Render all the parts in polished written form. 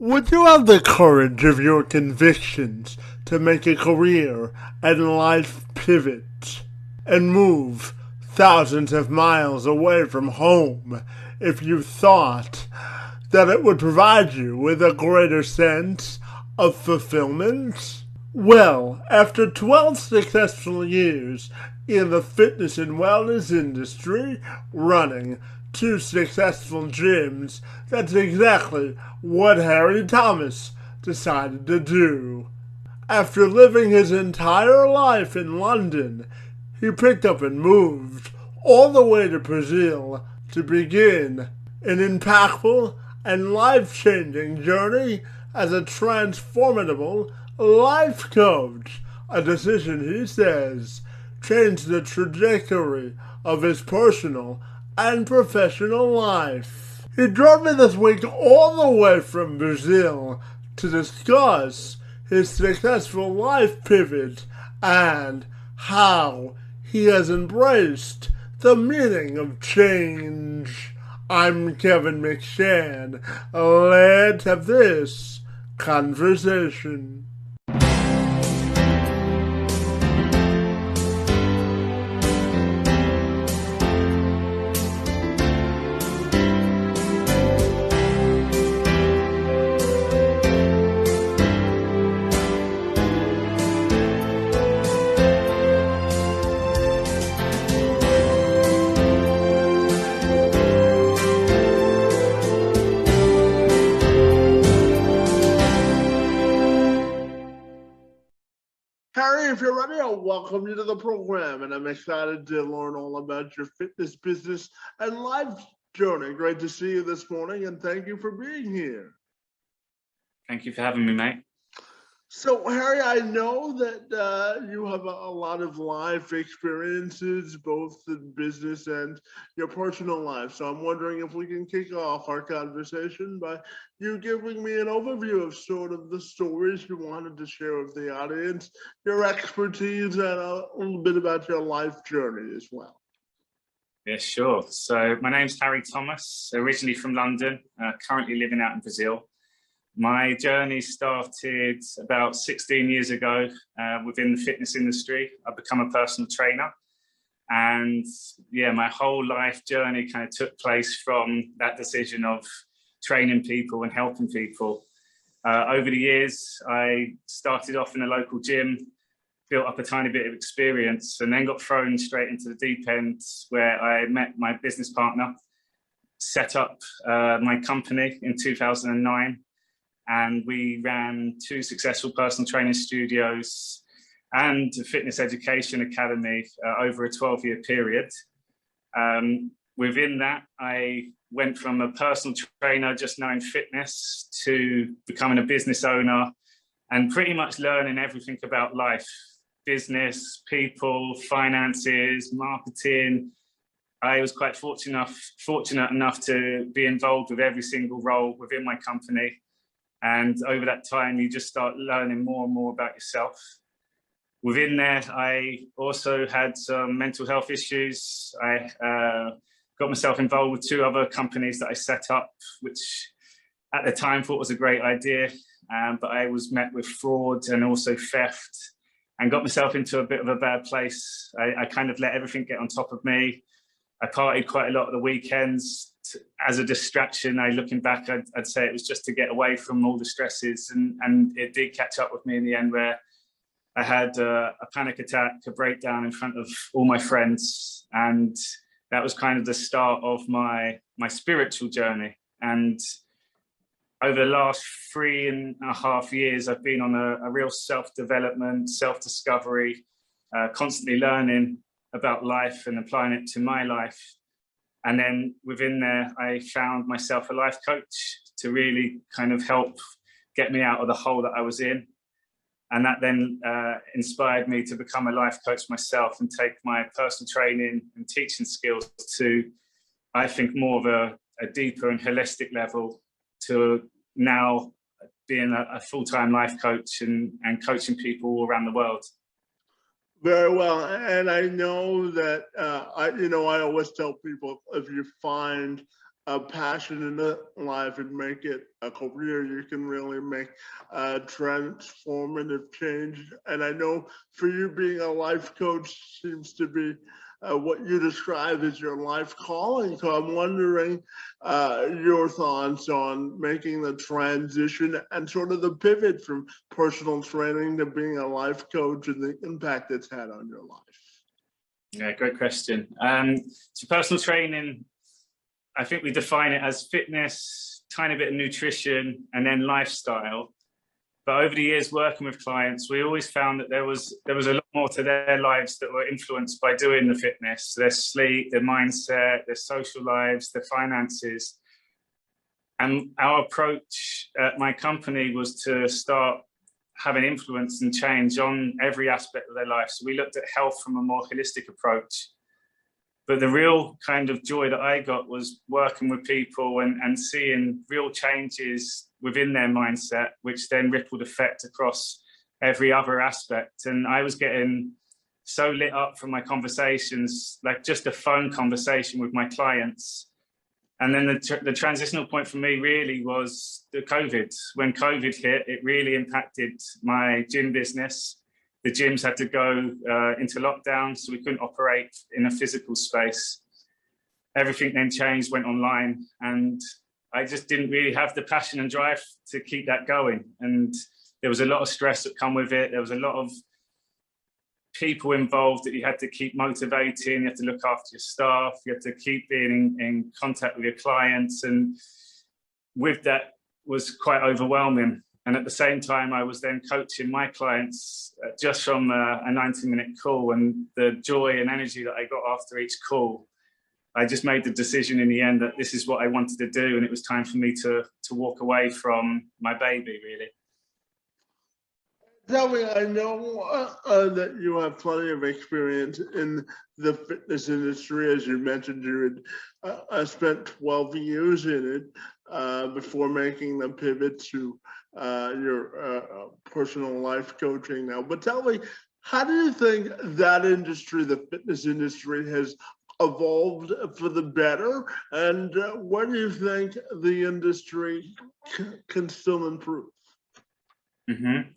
Would you have the courage of your convictions to make a career and life pivot and move thousands of miles away from home if you thought that it would provide you with a greater sense of fulfillment? Well, after 12 successful years in the fitness and wellness industry, running two successful gyms, that's exactly what Harry Thomas decided to do. After living his entire life in London, he picked up and moved all the way to Brazil to begin an impactful and life-changing journey as a transformational life coach, a decision he says changed the trajectory of his personal and professional life. He drove me this week all the way from Brazil to discuss his successful life pivot and how he has embraced the meaning of change. I'm Kevin McShann. Let's have this conversation. Harry, if you're ready, I'll welcome you to the program, and I'm excited to learn all about your fitness, business, and life journey. Great to see you this morning, and thank you for being here. Thank you for having me, mate. So, Harry, I know that you have a lot of life experiences, both in business and your personal life. So I'm wondering if we can kick off our conversation by you giving me an overview of sort of the stories you wanted to share with the audience, your expertise, and a little bit about your life journey as well. Yeah, sure. So my name's Harry Thomas, originally from London, currently living out in Brazil. My journey started about 16 years ago within the fitness industry. I've become a personal trainer. And yeah, my whole life journey kind of took place from that decision of training people and helping people. Over the years, I started off in a local gym, built up a tiny bit of experience, and then got thrown straight into the deep end where I met my business partner, set up my company in 2009. And we ran two successful personal training studios and a fitness education academy over a 12-year period. Within that, I went from a personal trainer just knowing fitness to becoming a business owner and pretty much learning everything about life, business, people, finances, marketing. I was quite fortunate enough to be involved with every single role within my company. And over that time, you just start learning more and more about yourself. Within there, I also had some mental health issues. I got myself involved with two other companies that I set up, which at the time thought was a great idea. But I was met with fraud and also theft and got myself into a bit of a bad place. I kind of let everything get on top of me. I partied quite a lot of the weekends. As a distraction, looking back, I'd say it was just to get away from all the stresses, and it did catch up with me in the end, where I had a panic attack, a breakdown in front of all my friends, and that was kind of the start of my spiritual journey. And over the last 3.5 years, I've been on a real self-development, self-discovery, constantly learning about life and applying it to my life. And then within there, I found myself a life coach to really kind of help get me out of the hole that I was in. And that then inspired me to become a life coach myself and take my personal training and teaching skills to, I think, more of a deeper and holistic level, to now being a full-time life coach and coaching people all around the world. Very well, and I know that I always tell people, if you find a passion in life and make it a career, you can really make a transformative change. And I know for you, being a life coach seems to be what you describe as your life calling. So I'm wondering your thoughts on making the transition and sort of the pivot from personal training to being a life coach and the impact it's had on your life. Yeah, great question. So personal training, I think we define it as fitness, tiny bit of nutrition, and then lifestyle. But over the years working with clients, we always found that there was a lot more to their lives that were influenced by doing the fitness, their sleep, their mindset, their social lives, their finances. And our approach at my company was to start having influence and change on every aspect of their life. So we looked at health from a more holistic approach. But the real kind of joy that I got was working with people and seeing real changes within their mindset, which then rippled effect across every other aspect. And I was getting so lit up from my conversations, like just a phone conversation with my clients. And then the transitional point for me really was the COVID. When COVID hit, it really impacted my gym business. The gyms had to go into lockdown, so we couldn't operate in a physical space. Everything then changed, went online, and I just didn't really have the passion and drive to keep that going. And there was a lot of stress that come with it. There was a lot of people involved that you had to keep motivating, you had to look after your staff, you had to keep being in contact with your clients, and with that was quite overwhelming. And at the same time, I was then coaching my clients just from a 90-minute call, and the joy and energy that I got after each call, I just made the decision in the end that this is what I wanted to do, and it was time for me to walk away from my baby, really. Tell me, I know that you have plenty of experience in the fitness industry. As you mentioned, you had spent 12 years in it before making the pivot to your personal life coaching now. But tell me, how do you think that industry, the fitness industry, has evolved for the better? And what do you think the industry can still improve? Mm-hmm.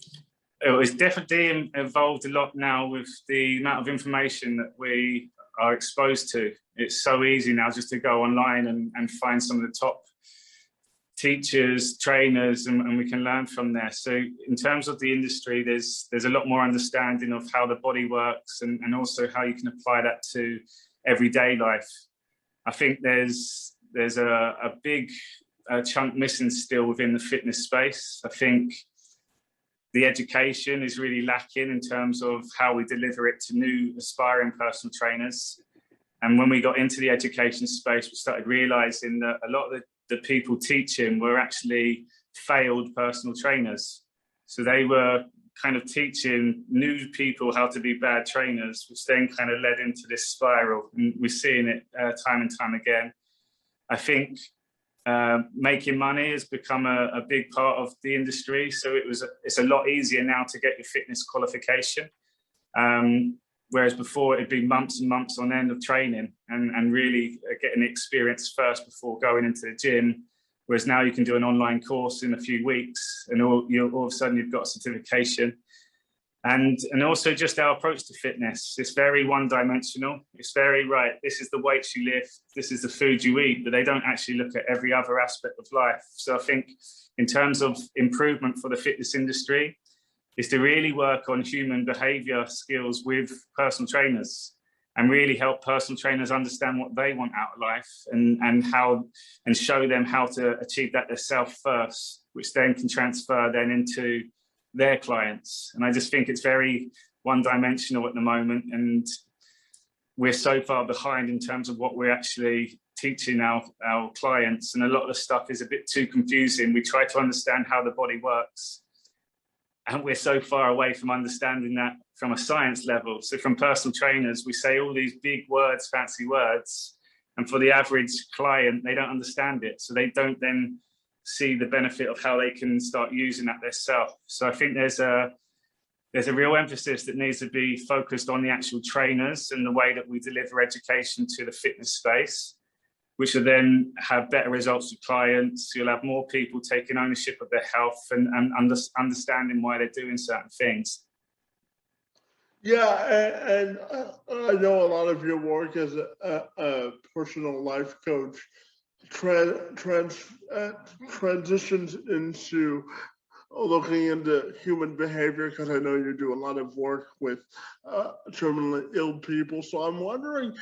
It's definitely evolved a lot now with the amount of information that we are exposed to. It's so easy now just to go online and find some of the top teachers, trainers, and we can learn from there. So in terms of the industry, there's a lot more understanding of how the body works and also how you can apply that to everyday life. I think there's a big chunk missing still within the fitness space. I think the education is really lacking in terms of how we deliver it to new aspiring personal trainers. And when we got into the education space, we started realizing that a lot of the people teaching were actually failed personal trainers. So they were kind of teaching new people how to be bad trainers, which then kind of led into this spiral. And we're seeing it time and time again. I think making money has become a big part of the industry. So it's a lot easier now to get your fitness qualification. Whereas before it'd be months and months on end of training and really getting the experience first before going into the gym. Whereas now you can do an online course in a few weeks and all of a sudden you've got a certification. And also just our approach to fitness. It's very one-dimensional. It's very, right, this is the weights you lift, this is the food you eat, but they don't actually look at every other aspect of life. So I think in terms of improvement for the fitness industry, is to really work on human behavior skills with personal trainers and really help personal trainers understand what they want out of life and show them how to achieve that themselves first, which then can transfer then into their clients. And I just think it's very one-dimensional at the moment, and we're so far behind in terms of what we're actually teaching our clients, and a lot of the stuff is a bit too confusing. We try to understand how the body works, and we're so far away from understanding that from a science level. So from personal trainers, we say all these big words, fancy words, and for the average client, they don't understand it. So they don't then see the benefit of how they can start using that themselves. So I think there's a real emphasis that needs to be focused on the actual trainers and the way that we deliver education to the fitness space. which will then have better results with clients. You'll have more people taking ownership of their health and understanding why they're doing certain things. Yeah, and I know a lot of your work as a personal life coach transitions into looking into human behavior, because I know you do a lot of work with terminally ill people. So I'm wondering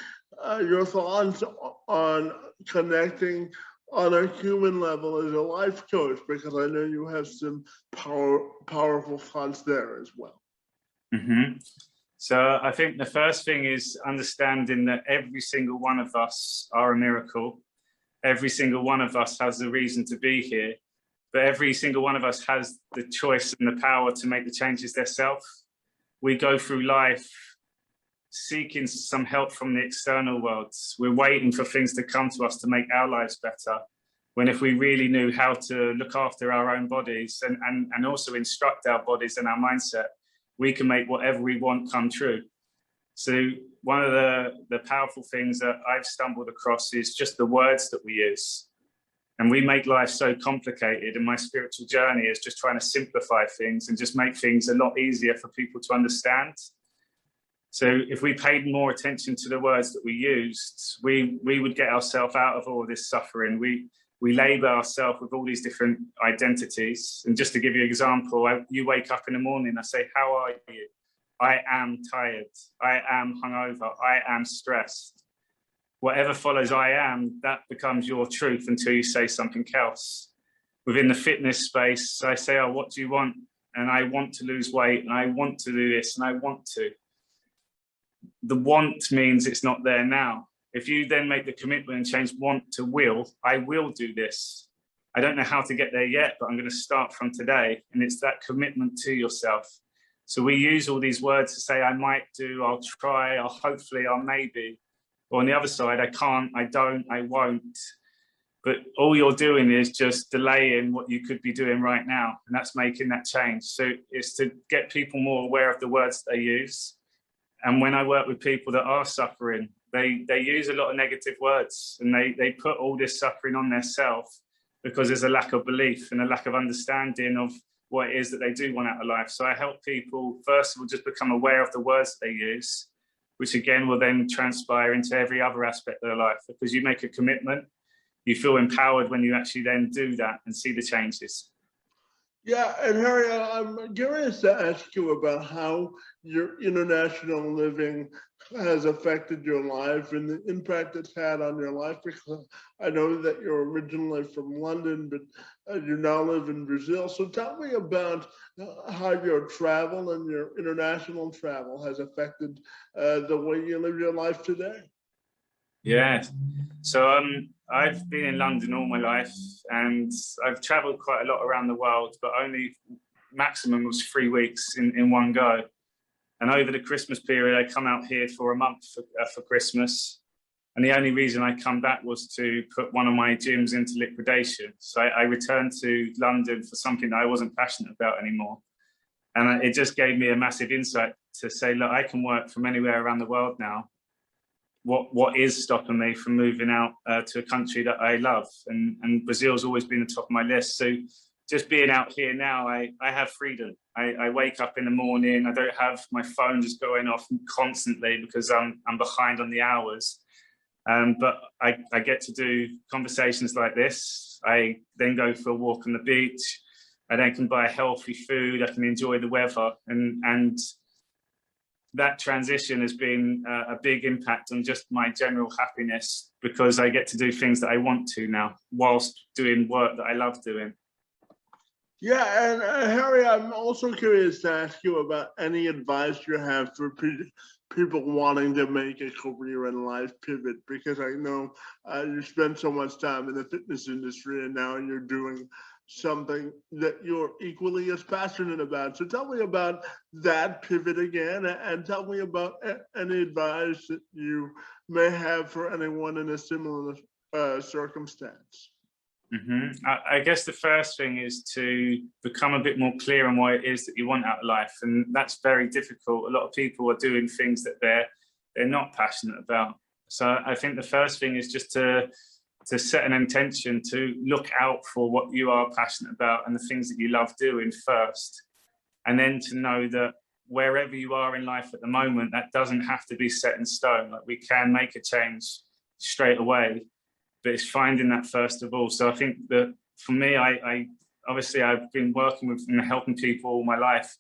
your thoughts on connecting on a human level as a life coach, because I know you have some powerful thoughts there as well. Mm-hmm. So I think the first thing is understanding that every single one of us are a miracle. Every single one of us has a reason to be here, but every single one of us has the choice and the power to make the changes themselves. We go through life seeking some help from the external world. We're waiting for things to come to us to make our lives better, when if we really knew how to look after our own bodies and also instruct our bodies and our mindset, we can make whatever we want come true. So one of the powerful things that I've stumbled across is just the words that we use. And we make life so complicated, and my spiritual journey is just trying to simplify things and just make things a lot easier for people to understand. So if we paid more attention to the words that we used, we would get ourselves out of all this suffering. We label ourselves with all these different identities. And just to give you an example, you wake up in the morning, I say, how are you? I am tired. I am hungover. I am stressed. Whatever follows I am, that becomes your truth until you say something else. Within the fitness space, I say, oh, what do you want? And I want to lose weight, and I want to do this, and I want to. The want means it's not there now. If you then make the commitment and change want to will, I will do this. I don't know how to get there yet, but I'm going to start from today. And it's that commitment to yourself. So we use all these words to say, I might do, I'll try, I'll hopefully, I'll maybe. Or on the other side, I can't, I don't, I won't. But all you're doing is just delaying what you could be doing right now. And that's making that change. So it's to get people more aware of the words they use. And when I work with people that are suffering, they use a lot of negative words, and they put all this suffering on themselves because there's a lack of belief and a lack of understanding of what it is that they do want out of life. So I help people, first of all, just become aware of the words they use, which again will then transpire into every other aspect of their life, because you make a commitment, you feel empowered when you actually then do that and see the changes. Yeah, and Harry, I'm curious to ask you about how your international living has affected your life and the impact it's had on your life, because I know that you're originally from London, but you now live in Brazil. So tell me about how your travel and your international travel has affected the way you live your life today. Yeah, so I've been in London all my life, and I've traveled quite a lot around the world, but only maximum was 3 weeks in one go. And over the Christmas period, I come out here for a month for Christmas. And the only reason I come back was to put one of my gyms into liquidation. So I returned to London for something that I wasn't passionate about anymore. And it just gave me a massive insight to say, look, I can work from anywhere around the world now. What is stopping me from moving out to a country that I love? And Brazil's always been the top of my list. So just being out here now, I have freedom. I wake up in the morning. I don't have my phone just going off constantly because I'm behind on the hours. But I get to do conversations like this. I then go for a walk on the beach. I then can buy healthy food. I can enjoy the weather. And that transition has been a big impact on just my general happiness, because I get to do things that I want to now whilst doing work that I love doing. Yeah, and Harry, I'm also curious to ask you about any advice you have for people wanting to make a career and life pivot, because I know you spend so much time in the fitness industry, and now you're doing something that you're equally as passionate about. So tell me about that pivot again, and tell me about any advice that you may have for anyone in a similar circumstance. Mm-hmm. I guess the first thing is to become a bit more clear on what it is that you want out of life, and that's very difficult. A lot of people are doing things that they're not passionate about. So I think the first thing is just to to set an intention to look out for what you are passionate about and the things that you love doing first. And then to know that wherever you are in life at the moment, that doesn't have to be set in stone. Like, we can make a change straight away, but it's finding that first of all. So I think that for me, I obviously I've been working with and helping people all my life,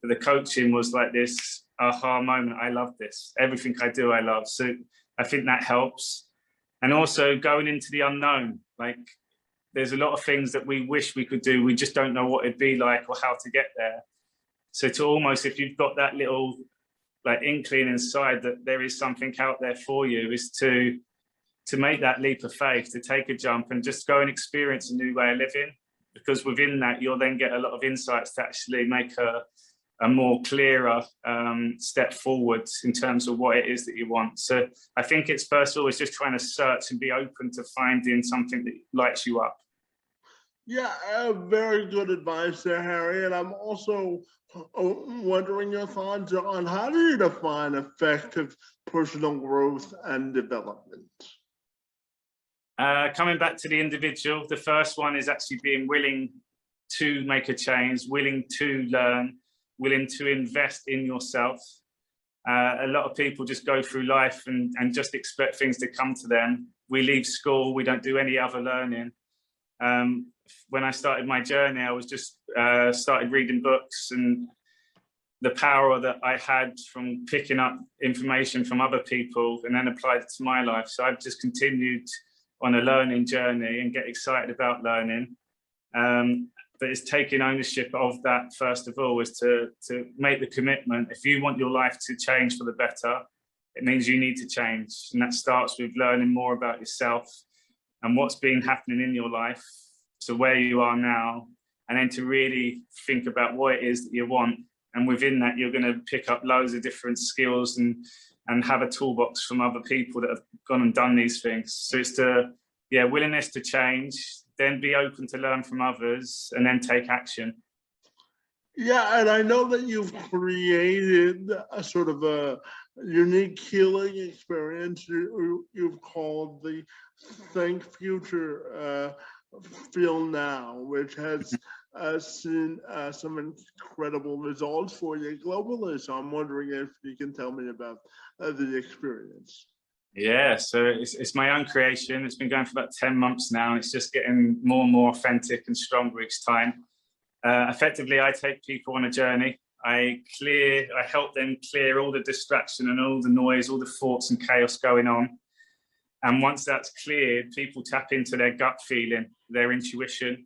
but the coaching was like this aha moment. I love this. Everything I do, I love. So I think that helps. And also going into the unknown, like, there's a lot of things that we wish we could do. We just don't know what it'd be like or how to get there. So to almost, if you've got that little like inkling inside that there is something out there for you, is to make that leap of faith, to take a jump and just go and experience a new way of living. Because within that, you'll then get a lot of insights to actually make a more clearer step forward in terms of what it is that you want. So I think it's first of all, it's just trying to search and be open to finding something that lights you up. Yeah, very good advice there, Harry. And I'm also wondering your thoughts on how do you define effective personal growth and development? Coming back to the individual, the first one is actually being willing to make a change, willing to learn, willing to invest in yourself. A lot of people just go through life and just expect things to come to them. We leave school, we don't do any other learning. When I started my journey, I was just started reading books, and the power that I had from picking up information from other people and then applied it to my life. So I've just continued on a learning journey and get excited about learning. But it's taking ownership of that, first of all, is to make the commitment. If you want your life to change for the better, it means you need to change. And that starts with learning more about yourself and what's been happening in your life to where you are now, and then to really think about what it is that you want. And within that, you're going to pick up loads of different skills and have a toolbox from other people that have gone and done these things. So it's willingness to change, then be open to learn from others, and then take action. Yeah, and I know that you've created a sort of a unique healing experience you've called the Think Future, Feel Now, which has seen some incredible results for you globally. So I'm wondering if you can tell me about the experience. Yeah, so it's my own creation. It's been going for about 10 months now, and it's just getting more and more authentic and stronger each time. Effectively, I take people on a journey. I help them clear all the distraction and all the noise, all the thoughts and chaos going on. And once that's cleared, people tap into their gut feeling, their intuition.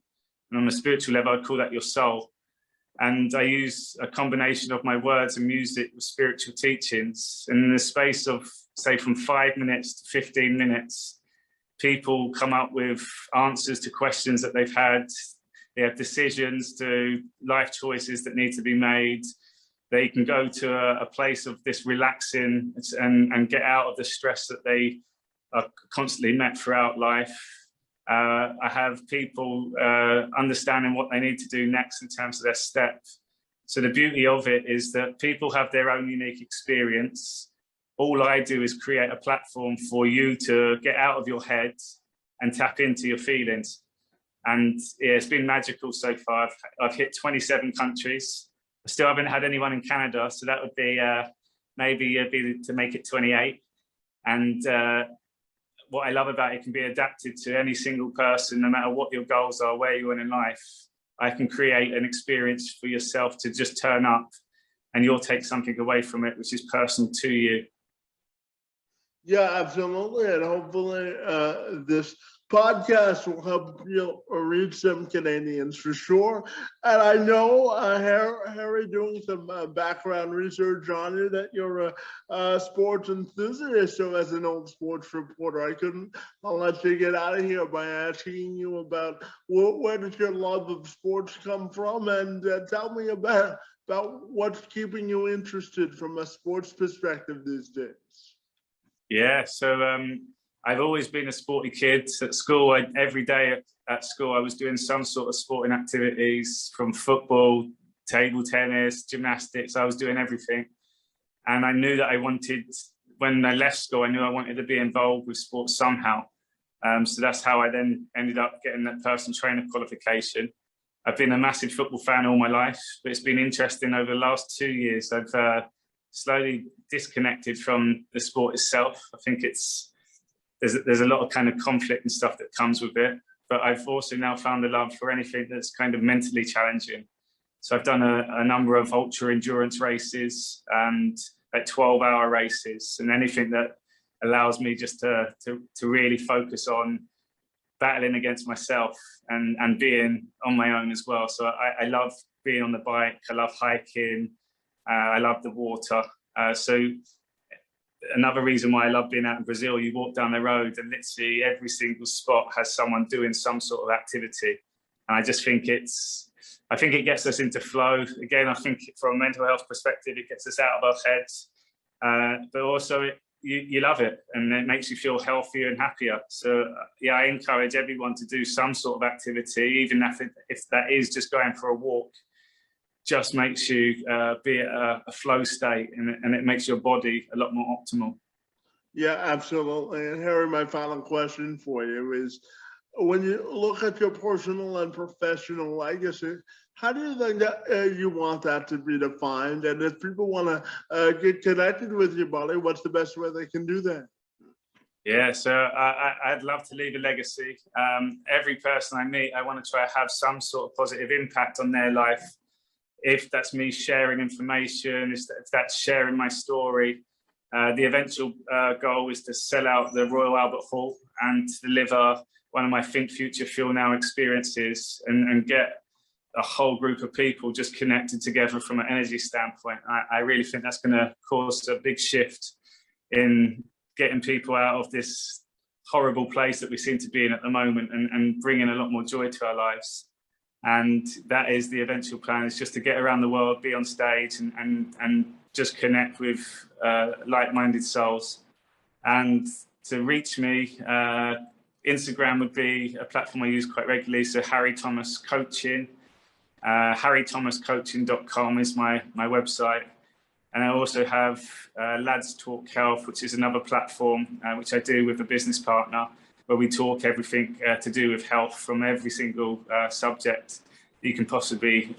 And on a spiritual level, I'd call that your soul. And I use a combination of my words and music with spiritual teachings. And in the space of, say, from 5 minutes to 15 minutes, people come up with answers to questions that they've had. They have decisions to life choices that need to be made. They can go to a place of this relaxing and get out of the stress that they are constantly met throughout life. I have people understanding what they need to do next in terms of their steps. So the beauty of it is that people have their own unique experience. All I do is create a platform for you to get out of your head and tap into your feelings. And yeah, it's been magical so far. I've hit 27 countries. I still haven't had anyone in Canada, so that would be maybe to make it 28. And what I love about it can be adapted to any single person, no matter what your goals are, where you are in life. I can create an experience for yourself to just turn up, and you'll take something away from it, which is personal to you. Yeah, absolutely. And hopefully this podcast will help you reach some Canadians for sure. And I know, Harry, doing some background research on you, that you're a sports enthusiast. So as an old sports reporter, I couldn't let you get out of here by asking you about where does your love of sports come from? And tell me about what's keeping you interested from a sports perspective these days. Yeah, so I've always been a sporty kid. At school, every day at school, I was doing some sort of sporting activities, from football, table tennis, gymnastics. I was doing everything. And I knew that when I left school, I knew I wanted to be involved with sports somehow. So that's how I then ended up getting that personal trainer qualification. I've been a massive football fan all my life, but it's been interesting over the last 2 years. I've slowly disconnected from the sport itself. I think there's a lot of kind of conflict and stuff that comes with it, but I've also now found a love for anything that's kind of mentally challenging. So I've done a number of ultra endurance races and like 12-hour races, and anything that allows me just to really focus on battling against myself and being on my own as well. So I love being on the bike. I love hiking. I love the water. So another reason why I love being out in Brazil, you walk down the road and literally every single spot has someone doing some sort of activity. And I just think I think it gets us into flow. Again, I think from a mental health perspective, it gets us out of our heads, but also you love it and it makes you feel healthier and happier. So yeah, I encourage everyone to do some sort of activity, even if that is just going for a walk. Just makes you be at a flow state, and it makes your body a lot more optimal. Yeah, absolutely. And Harry, my final question for you is, when you look at your personal and professional legacy, how do you think that you want that to be defined? And if people want to get connected with your body, what's the best way they can do that? Yeah, so I'd love to leave a legacy. Every person I meet, I want to try to have some sort of positive impact on their life. If that's me sharing information, if that's sharing my story. The eventual goal is to sell out the Royal Albert Hall and deliver one of my Think Future Feel Now experiences and get a whole group of people just connected together from an energy standpoint. I really think that's going to cause a big shift in getting people out of this horrible place that we seem to be in at the moment and bringing a lot more joy to our lives. And that is the eventual plan, is just to get around the world, be on stage and just connect with like-minded souls. And to reach me, Instagram would be a platform I use quite regularly. So Harry Thomas Coaching, harrythomascoaching.com is my website. And I also have Lads Talk Health, which is another platform which I do with a business partner, where we talk everything to do with health, from every single subject you can possibly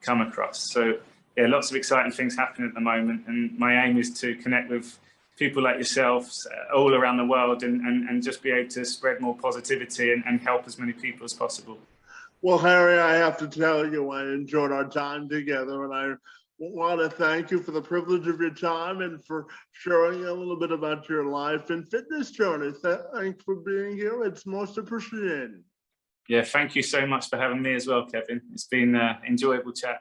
come across. So yeah, lots of exciting things happening at the moment. And my aim is to connect with people like yourselves all around the world and just be able to spread more positivity and help as many people as possible. Well, Harry, I have to tell you, I enjoyed our time together, and I want to thank you for the privilege of your time and for sharing a little bit about your life and fitness journey. Thanks for being here. It's most appreciated. Yeah, thank you so much for having me as well, Kevin. It's been an enjoyable chat.